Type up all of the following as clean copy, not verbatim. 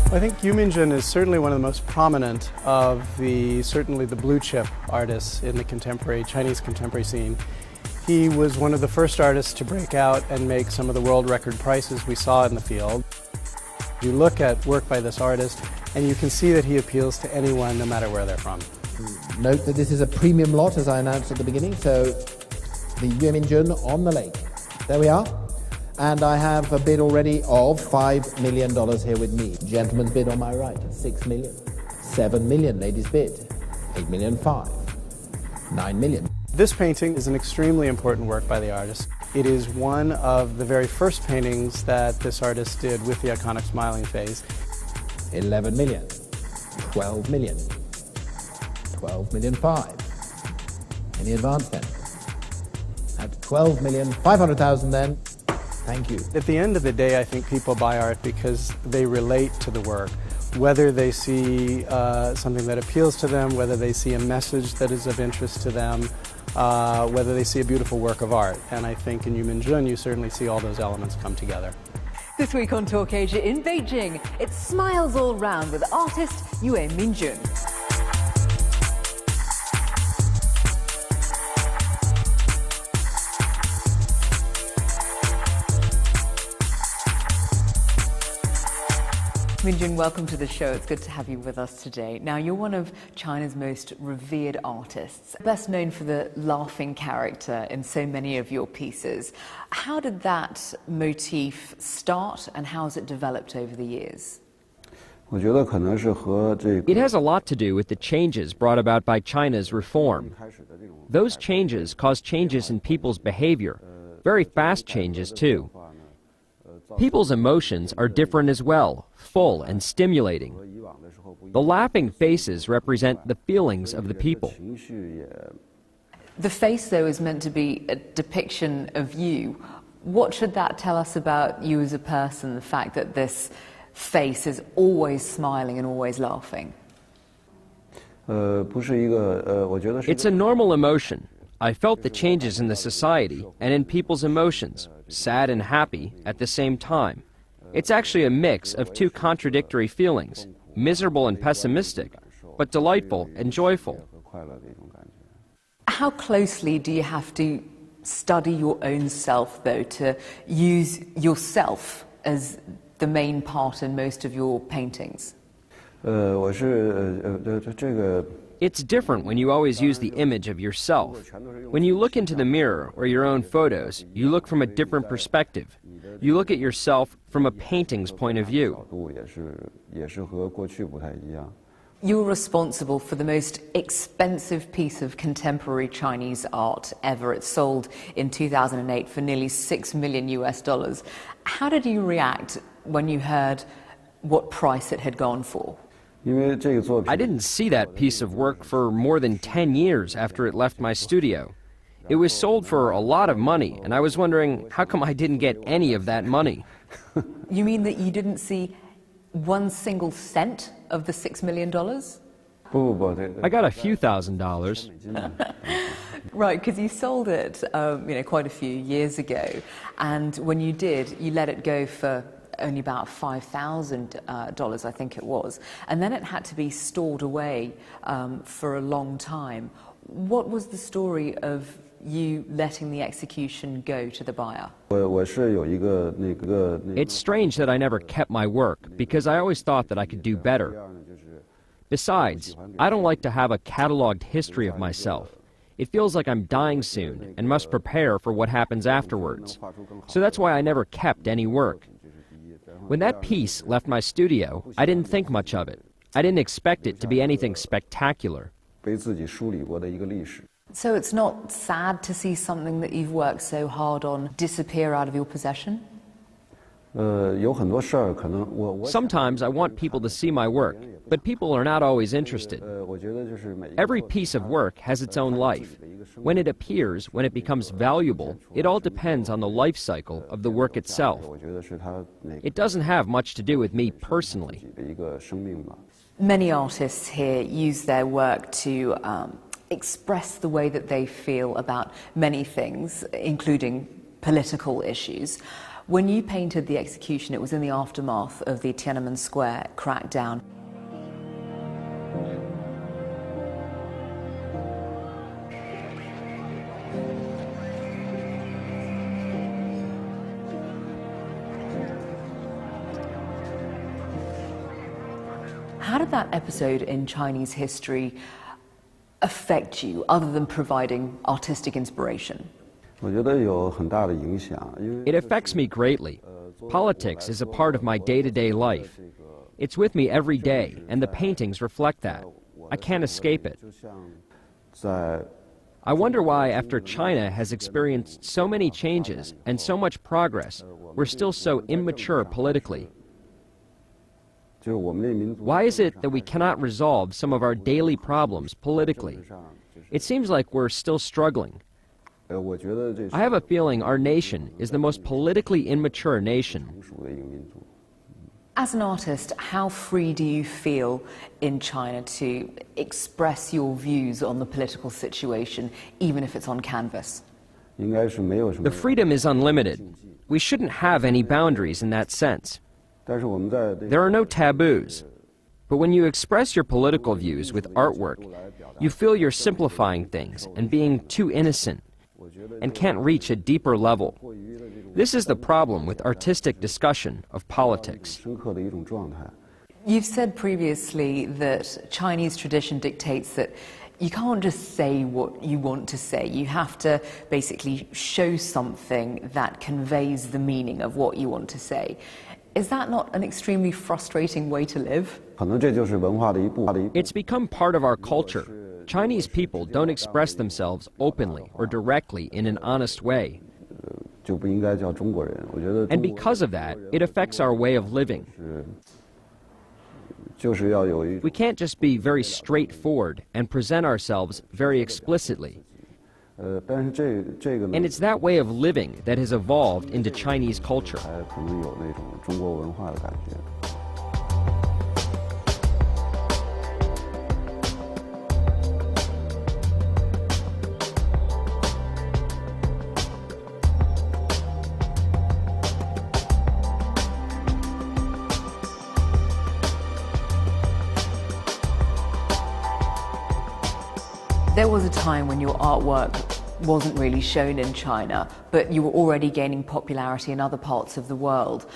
I think Yue Minjun is certainly one of the most prominent of certainly the blue chip artists in the Chinese contemporary scene. He was one of the first artists to break out and make some of the world record prices we saw in the field. You look at work by this artist and you can see that he appeals to anyone no matter where they're from. Note that this is a premium lot, as I announced at the beginning, so the Yue Minjun on the lake. There we are. And I have a bid already of $5 million here with me. Gentleman's bid on my right, $6 million. $7 million, ladies' bid. $8 million, $9 million. This painting is an extremely important work by the artist. It is one of the very first paintings that this artist did with the iconic smiling face. $11 million. $12 million. $12 million, $5. Any advance then? At $12,500,000 then. Thank you. At the end of the day, I think people buy art because they relate to the work. Whether they see something that appeals to them, whether they see a message that is of interest to them, whether they see a beautiful work of art. And I think in Yue Minjun, you certainly see all those elements come together. This week on Talk Asia in Beijing, it's smiles all round with artist Yue Minjun. Minjun, welcome to the show. It's good to have you with us today. Now, you're one of China's most revered artists, best known for the laughing character in so many of your pieces. How did that motif start and how has it developed over the years? It has a lot to do with the changes brought about by China's reform. Those changes caused changes in people's behavior, very fast changes too. People's emotions are different as well, full and stimulating. The laughing faces represent the feelings of the people. The face, though, is meant to be a depiction of you. What should that tell us about you as a person, the fact that this face is always smiling and always laughing? It's a normal emotion. I felt the changes in the society and in people's emotions, sad and happy at the same time. It's actually a mix of two contradictory feelings, miserable and pessimistic, but delightful and joyful. How closely do you have to study your own self, though, to use yourself as the main part in most of your paintings? It's different when you always use the image of yourself. When you look into the mirror or your own photos, you look from a different perspective. You look at yourself from a painting's point of view. You're responsible for the most expensive piece of contemporary Chinese art ever. It sold in 2008 for nearly $6 million. How did you react when you heard what price it had gone for? I didn't see that piece of work for more than 10 years after it left my studio. It was sold for a lot of money, and I was wondering, how come I didn't get any of that money? You mean that you didn't see 1 single cent of the $6 million? I got a few $1,000s. Right, because you sold it quite a few years ago, and when you did, you let it go for only about $5,000, I think it was, and then it had to be stored away for a long time. What was the story of you letting the execution go to the buyer? It's strange that I never kept my work, because I always thought that I could do better. Besides, I don't like to have a catalogued history of myself. It feels like I'm dying soon and must prepare for what happens afterwards. So that's why I never kept any work. When that piece left my studio, I didn't think much of it. I didn't expect it to be anything spectacular. So it's not sad to see something that you've worked so hard on disappear out of your possession? Sometimes I want people to see my work, but people are not always interested. Every piece of work has its own life. When it appears, when it becomes valuable, it all depends on the life cycle of the work itself. It doesn't have much to do with me personally. Many artists here use their work to express the way that they feel about many things, including political issues. When you painted the execution, it was in the aftermath of the Tiananmen Square crackdown. How did that episode in Chinese history affect you, other than providing artistic inspiration? It affects me greatly. Politics is a part of my day-to-day life. It's with me every day, and the paintings reflect that. I can't escape it. I wonder why, after China has experienced so many changes and so much progress, we're still so immature politically. Why is it that we cannot resolve some of our daily problems politically? It seems like we're still struggling. I have a feeling our nation is the most politically immature nation. As an artist, how free do you feel in China to express your views on the political situation, even if it's on canvas? The freedom is unlimited. We shouldn't have any boundaries in that sense. There are no taboos. But when you express your political views with artwork, you feel you're simplifying things and being too innocent and can't reach a deeper level. This is the problem with artistic discussion of politics. You've said previously that Chinese tradition dictates that you can't just say what you want to say. You have to basically show something that conveys the meaning of what you want to say. Is that not an extremely frustrating way to live? It's become part of our culture. Chinese people don't express themselves openly or directly in an honest way. And because of that, it affects our way of living. We can't just be very straightforward and present ourselves very explicitly. And it's that way of living that has evolved into Chinese culture. There was a time when your artwork wasn't really shown in China, but you were already gaining popularity in other parts of the world.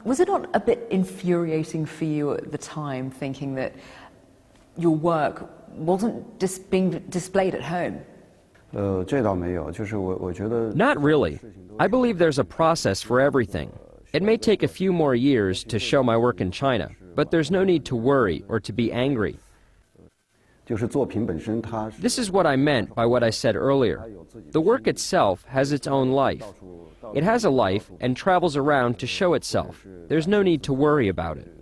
Was it not a bit infuriating for you at the time, thinking that your work wasn't just being displayed at home? Not really. I believe there's a process for everything. It may take a few more years to show my work in China, but there's no need to worry or to be angry. This is what I meant by what I said earlier. The work itself has its own life. It has a life and travels around to show itself. There's no need to worry about it.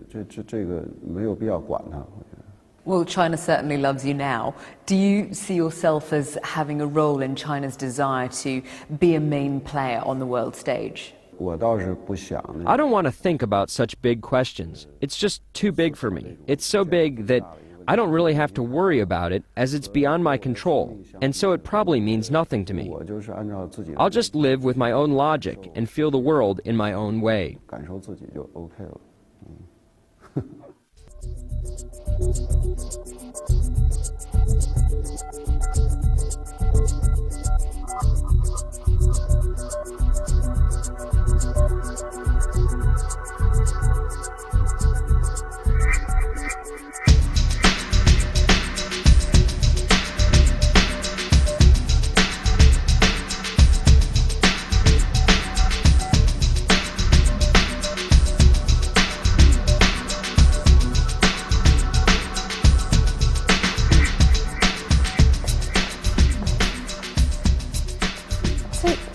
Well, China certainly loves you now. Do you see yourself as having a role in China's desire to be a main player on the world stage? I don't want to think about such big questions. It's just too big for me. It's so big that I don't really have to worry about it, as it's beyond my control, and so it probably means nothing to me. I'll just live with my own logic and feel the world in my own way.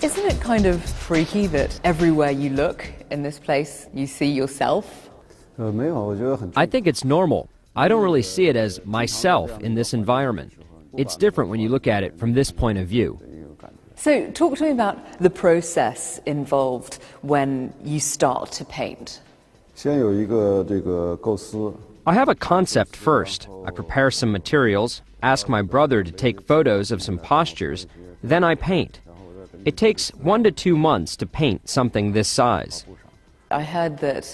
Isn't it kind of freaky that everywhere you look in this place, you see yourself? I think it's normal. I don't really see it as myself in this environment. It's different when you look at it from this point of view. So talk to me about the process involved when you start to paint. I have a concept first. I prepare some materials, ask my brother to take photos of some postures, then I paint. It takes 1 to 2 months to paint something this size. I heard that,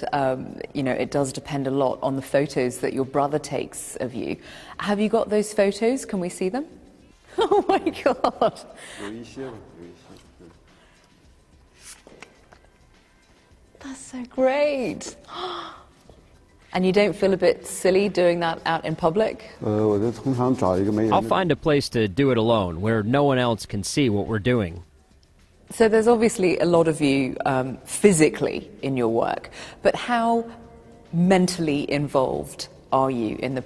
it does depend a lot on the photos that your brother takes of you. Have you got those photos? Can we see them? Oh my God. That's so great. And you don't feel a bit silly doing that out in public? I'll find a place to do it alone, where no one else can see what we're doing. So there's obviously a lot of you physically in your work, but how mentally involved are you in the